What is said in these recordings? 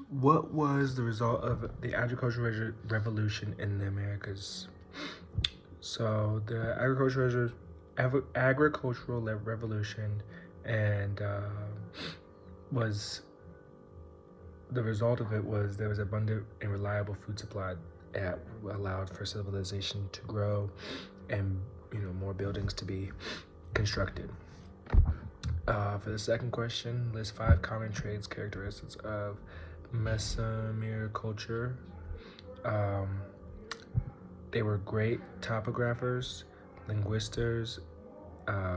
What was the result of the agricultural revolution in the Americas? So the agricultural revolution and was the result of it was there was abundant and reliable food supply that allowed for civilization to grow and more buildings to be constructed. For the second question, list 5 common traits characteristics of Mesoamerican culture. Um, they were great topographers, linguisters,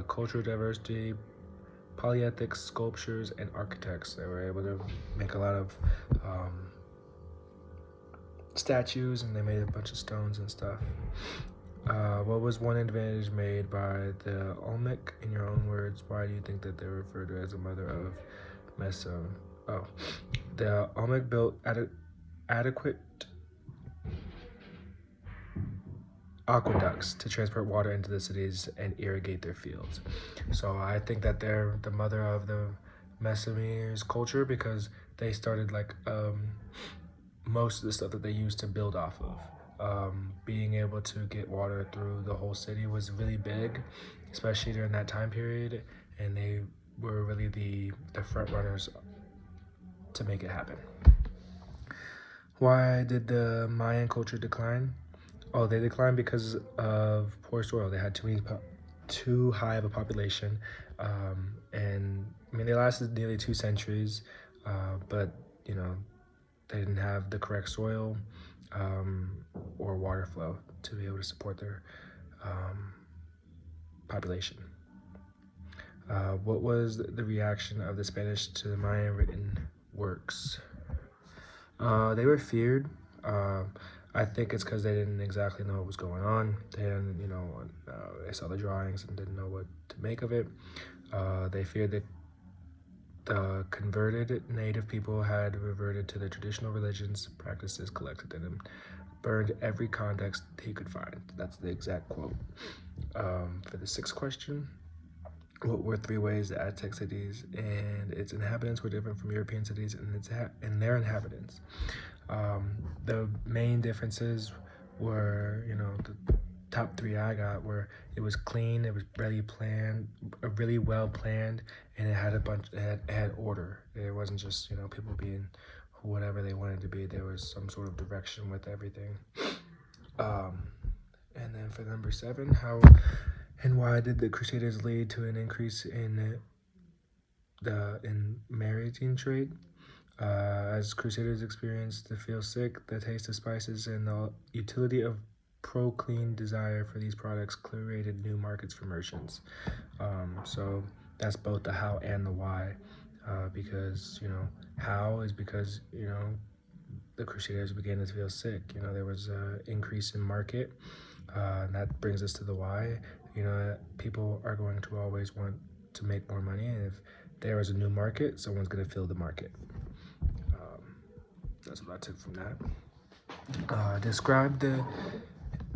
cultural diversity, polyethnic sculptures, and architects. They were able to make a lot of statues, and they made a bunch of stones and stuff. What was one advantage made by the Olmec? In your own words, why do you think that they're referred to as the mother of Meso? Oh, the Olmec built adequate aqueducts to transport water into the cities and irrigate their fields. So I think that they're the mother of the Mesoamerican culture because they started like most of the stuff that they used to build off of. Being able to get water through the whole city was really big, especially during that time period, and they were really the front runners to make it happen. Why did the Mayan culture decline? Oh, they declined because of poor soil. They had too high of a population, and I mean they lasted nearly 2 centuries, but they didn't have the correct soil or water flow to be able to support their population. What was the reaction of the Spanish to the Mayan written works? They were feared. I think it's because they didn't exactly know what was going on. They didn't, they saw the drawings and didn't know what to make of it. They feared that the converted native people had reverted to the traditional religions, practices, collected in them, burned every context he could find. That's the exact quote. For the sixth question, what were 3 ways that Aztec cities and its inhabitants were different from European cities and their inhabitants? The main differences were, the top 3 I got were it was clean, it was really well planned, and it had it had order. It wasn't just people being whatever they wanted to be. There was some sort of direction with everything. And then for number 7, how and why did the Crusaders lead to an increase in maritime trade? As Crusaders experienced the feel sick, the taste of spices, and the utility of pro-clean desire for these products created new markets for merchants. So that's both the how and the why, because how is because the Crusaders began to feel sick. There was an increase in market, and that brings us to the why. People are going to always want to make more money, and if there is a new market, someone's going to fill the market. That's what I took from that. Describe the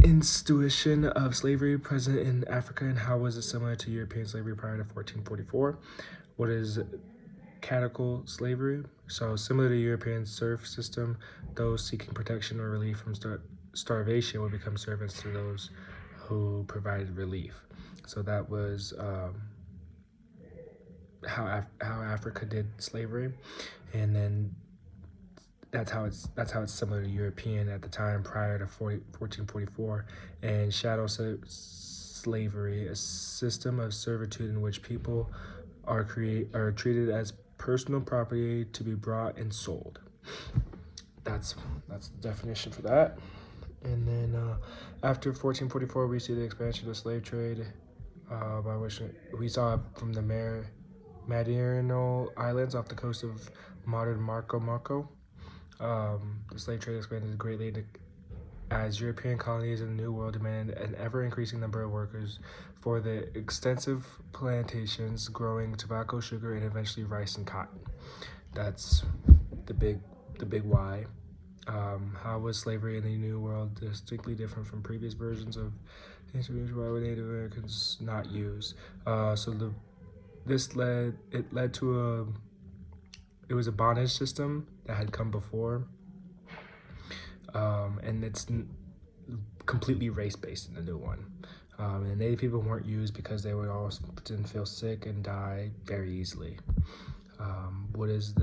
institution of slavery present in Africa and how was it similar to European slavery prior to 1444? What is catechal slavery? So similar to European serf system, those seeking protection or relief from starvation would become servants to those who provided relief. So that was how Africa did slavery, and then that's how it's similar to European at the time prior to 1444. And chattel slavery, a system of servitude in which people are treated as personal property to be bought and sold. That's the definition for that. And then after 1444, we see the expansion of slave trade, by which we saw from the Madeira Islands off the coast of modern Marco. The slave trade expanded greatly as European colonies in the New World demanded an ever-increasing number of workers for the extensive plantations growing tobacco, sugar, and eventually rice and cotton. That's the big why. How was slavery in the New World distinctly different from previous versions of history? Why were Native Americans not used? This led to it was a bondage system that had come before, and it's completely race-based in the new one. And Native people weren't used because they would all didn't feel sick and die very easily. What is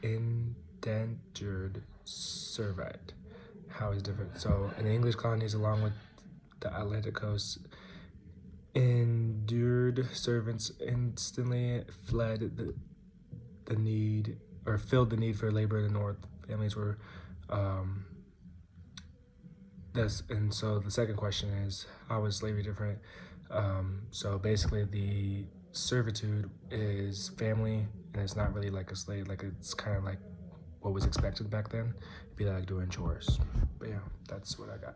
indentured servant? How is it different? So in the English colonies, along with the Atlantic coast, endured servants instantly fled the need or filled the need for labor in the north. Families were and so the second question is, how is slavery different? So basically the servitude is family, and it's not really like a slave, like it's kind of like what was expected back then. It'd be like doing chores. But yeah, that's what I got.